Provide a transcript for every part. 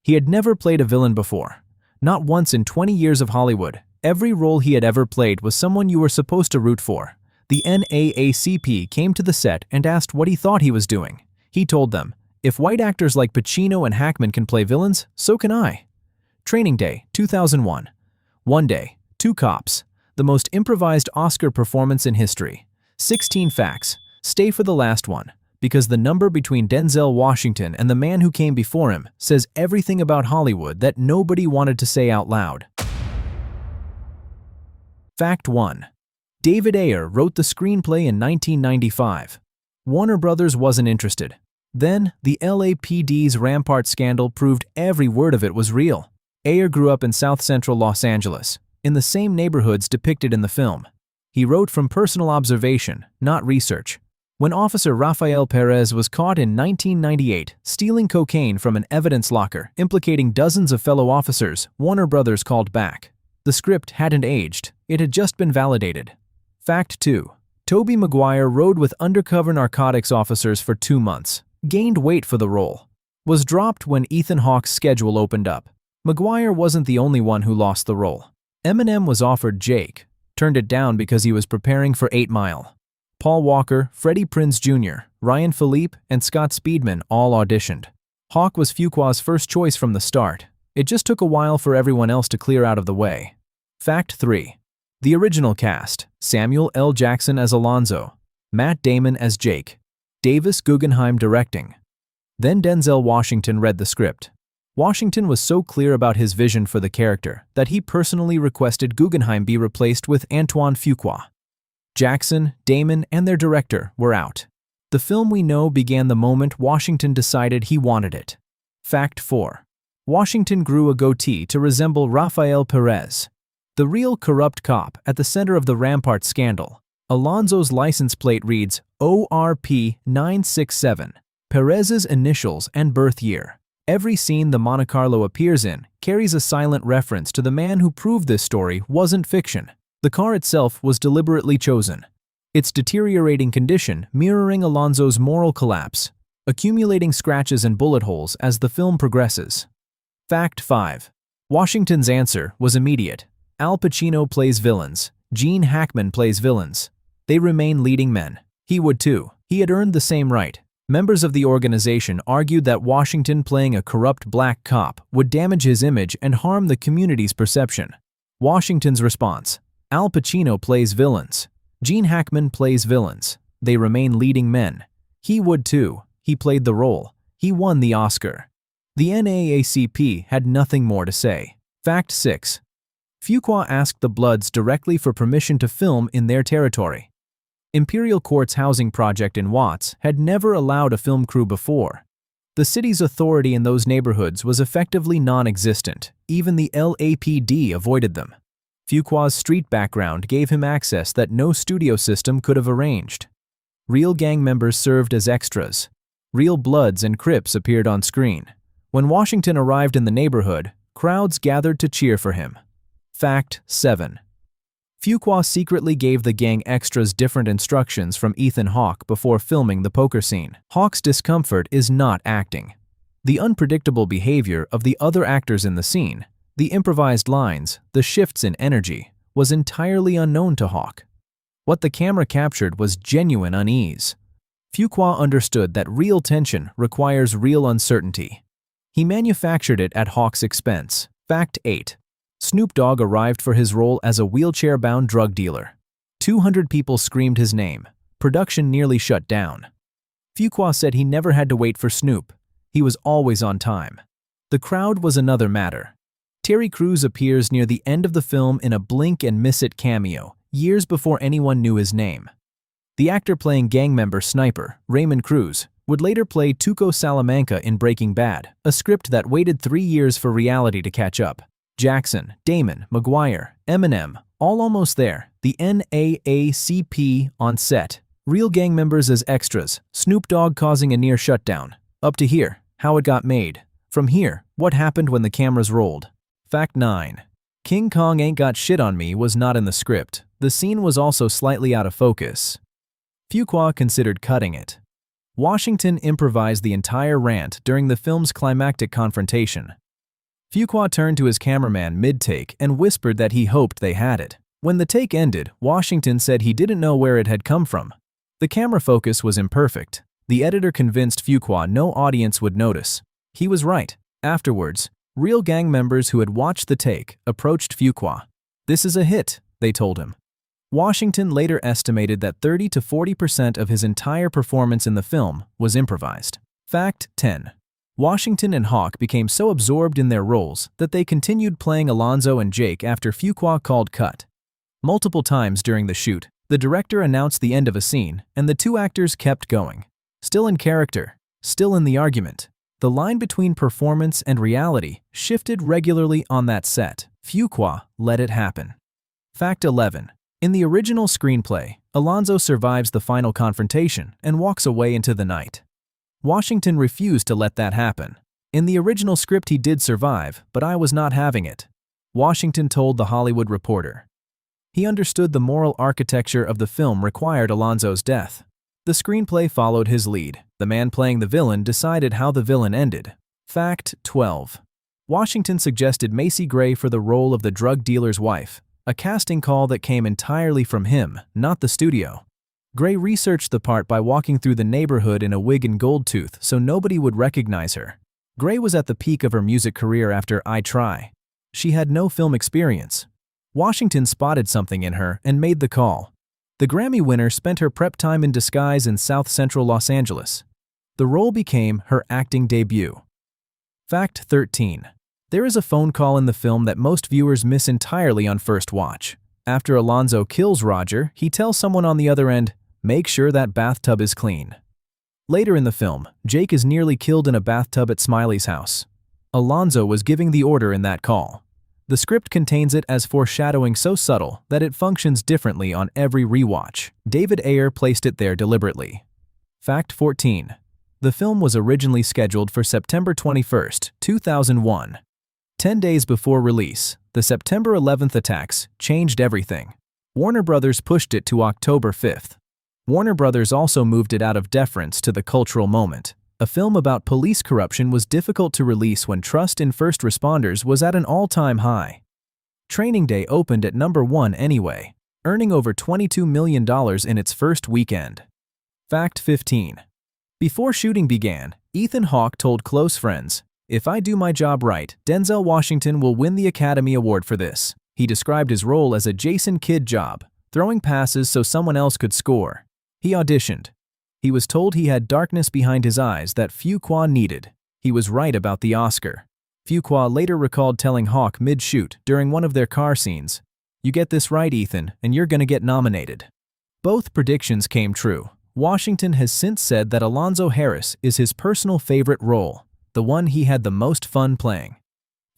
He had never played a villain before. Not once in 20 years of Hollywood. Every role he had ever played was someone you were supposed to root for. The NAACP came to the set and asked what he thought he was doing. He told them, "If white actors like Pacino and Hackman can play villains, so can I." Training Day, 2001. One Day, Two Cops. The most improvised Oscar performance in history. 16 facts. Stay for the last one, because the number between Denzel Washington and the man who came before him says everything about Hollywood that nobody wanted to say out loud. Fact 1. David Ayer wrote the screenplay in 1995. Warner Brothers wasn't interested. Then, the LAPD's Rampart scandal proved every word of it was real. Ayer grew up in South Central Los Angeles, in the same neighborhoods depicted in the film. He wrote from personal observation, not research. When Officer Rafael Perez was caught in 1998 stealing cocaine from an evidence locker implicating dozens of fellow officers, Warner Brothers called back. The script hadn't aged, it had just been validated. Fact 2. Tobey Maguire rode with undercover narcotics officers for 2 months, gained weight for the role, was dropped when Ethan Hawke's schedule opened up. Maguire wasn't the only one who lost the role. Eminem was offered Jake, turned it down because he was preparing for 8 Mile. Paul Walker, Freddie Prinze Jr., Ryan Philippe, and Scott Speedman all auditioned. Hawke was Fuqua's first choice from the start. It just took a while for everyone else to clear out of the way. Fact 3. The original cast: Samuel L. Jackson as Alonzo, Matt Damon as Jake, Davis Guggenheim directing. Then Denzel Washington read the script. Washington was so clear about his vision for the character that he personally requested Guggenheim be replaced with Antoine Fuqua. Jackson, Damon, and their director were out. The film we know began the moment Washington decided he wanted it. Fact 4. Washington grew a goatee to resemble Rafael Perez, the real corrupt cop at the center of the Rampart scandal. Alonzo's license plate reads ORP 967, Perez's initials and birth year. Every scene the Monte Carlo appears in carries a silent reference to the man who proved this story wasn't fiction. The car itself was deliberately chosen, its deteriorating condition mirroring Alonzo's moral collapse, accumulating scratches and bullet holes as the film progresses. Fact 5. Washington's answer was immediate. Al Pacino plays villains. Gene Hackman plays villains. They remain leading men. He would too. He had earned the same right. Members of the organization argued that Washington playing a corrupt black cop would damage his image and harm the community's perception. Washington's response: Al Pacino plays villains. Gene Hackman plays villains. They remain leading men. He would too. He played the role. He won the Oscar. The NAACP had nothing more to say. Fact 6. Fuqua asked the Bloods directly for permission to film in their territory. Imperial Court's housing project in Watts had never allowed a film crew before. The city's authority in those neighborhoods was effectively non-existent. Even the LAPD avoided them. Fuqua's street background gave him access that no studio system could have arranged. Real gang members served as extras. Real Bloods and Crips appeared on screen. When Washington arrived in the neighborhood, crowds gathered to cheer for him. Fact 7. Fuqua secretly gave the gang extras different instructions from Ethan Hawke before filming the poker scene. Hawke's discomfort is not acting. The unpredictable behavior of the other actors in the scene, the improvised lines, the shifts in energy, was entirely unknown to Hawke. What the camera captured was genuine unease. Fuqua understood that real tension requires real uncertainty. He manufactured it at Hawke's expense. Fact 8. Snoop Dogg arrived for his role as a wheelchair-bound drug dealer. 200 people screamed his name. Production nearly shut down. Fuqua said he never had to wait for Snoop. He was always on time. The crowd was another matter. Terry Crews appears near the end of the film in a blink-and-miss-it cameo, years before anyone knew his name. The actor playing gang member Sniper, Raymond Cruz, would later play Tuco Salamanca in Breaking Bad, a script that waited 3 years for reality to catch up. Jackson, Damon, Maguire, Eminem, all almost there. The NAACP on set. Real gang members as extras. Snoop Dogg causing a near shutdown. Up to here, how it got made. From here, what happened when the cameras rolled. Fact 9. King Kong Ain't Got Shit on Me was not in the script. The scene was also slightly out of focus. Fuqua considered cutting it. Washington improvised the entire rant during the film's climactic confrontation. Fuqua turned to his cameraman mid-take and whispered that he hoped they had it. When the take ended, Washington said he didn't know where it had come from. The camera focus was imperfect. The editor convinced Fuqua no audience would notice. He was right. Afterwards, real gang members who had watched the take approached Fuqua. "This is a hit," they told him. Washington later estimated that 30 to 40% of his entire performance in the film was improvised. Fact 10. Washington and Hawk became so absorbed in their roles that they continued playing Alonzo and Jake after Fuqua called cut. Multiple times during the shoot, the director announced the end of a scene, and the two actors kept going. Still in character, still in the argument. The line between performance and reality shifted regularly on that set. Fuqua let it happen. Fact 11. In the original screenplay, Alonzo survives the final confrontation and walks away into the night. Washington refused to let that happen. "In the original script he did survive, but I was not having it," Washington told The Hollywood Reporter. He understood the moral architecture of the film required Alonzo's death. The screenplay followed his lead. The man playing the villain decided how the villain ended. Fact 12. Washington suggested Macy Gray for the role of the drug dealer's wife, a casting call that came entirely from him, not the studio. Gray researched the part by walking through the neighborhood in a wig and gold tooth so nobody would recognize her. Gray was at the peak of her music career after I Try. She had no film experience. Washington spotted something in her and made the call. The Grammy winner spent her prep time in disguise in South Central Los Angeles. The role became her acting debut. Fact 13. There is a phone call in the film that most viewers miss entirely on first watch. After Alonzo kills Roger, he tells someone on the other end, "Make sure that bathtub is clean." Later in the film, Jake is nearly killed in a bathtub at Smiley's house. Alonzo was giving the order in that call. The script contains it as foreshadowing so subtle that it functions differently on every rewatch. David Ayer placed it there deliberately. Fact 14. The film was originally scheduled for September 21, 2001. 10 days before release, the September 11th attacks changed everything. Warner Brothers pushed it to October 5th. Warner Brothers also moved it out of deference to the cultural moment. A film about police corruption was difficult to release when trust in first responders was at an all-time high. Training Day opened at number 1 anyway, earning over $22 million in its first weekend. Fact 15. Before shooting began, Ethan Hawke told close friends, "If I do my job right, Denzel Washington will win the Academy Award for this." He described his role as a Jason Kidd job, throwing passes so someone else could score. He auditioned. He was told he had darkness behind his eyes that Fuqua needed. He was right about the Oscar. Fuqua later recalled telling Hawke mid-shoot during one of their car scenes, "You get this right, Ethan, and you're gonna get nominated." Both predictions came true. Washington has since said that Alonzo Harris is his personal favorite role, the one he had the most fun playing.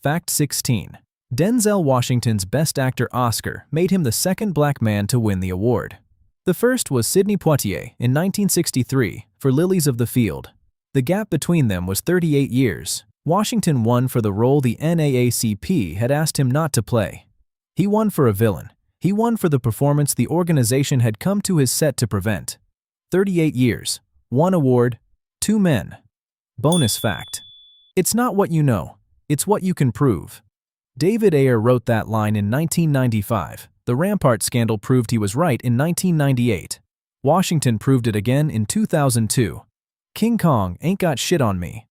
Fact 16. Denzel Washington's Best Actor Oscar made him the second black man to win the award. The first was Sidney Poitier in 1963 for Lilies of the Field. The gap between them was 38 years. Washington won for the role the NAACP had asked him not to play. He won for a villain. He won for the performance the organization had come to his set to prevent. 38 years, 1 award, 2 men. Bonus fact. It's not what you know, it's what you can prove. David Ayer wrote that line in 1995. The Rampart scandal proved he was right in 1998. Washington proved it again in 2002. King Kong ain't got shit on me.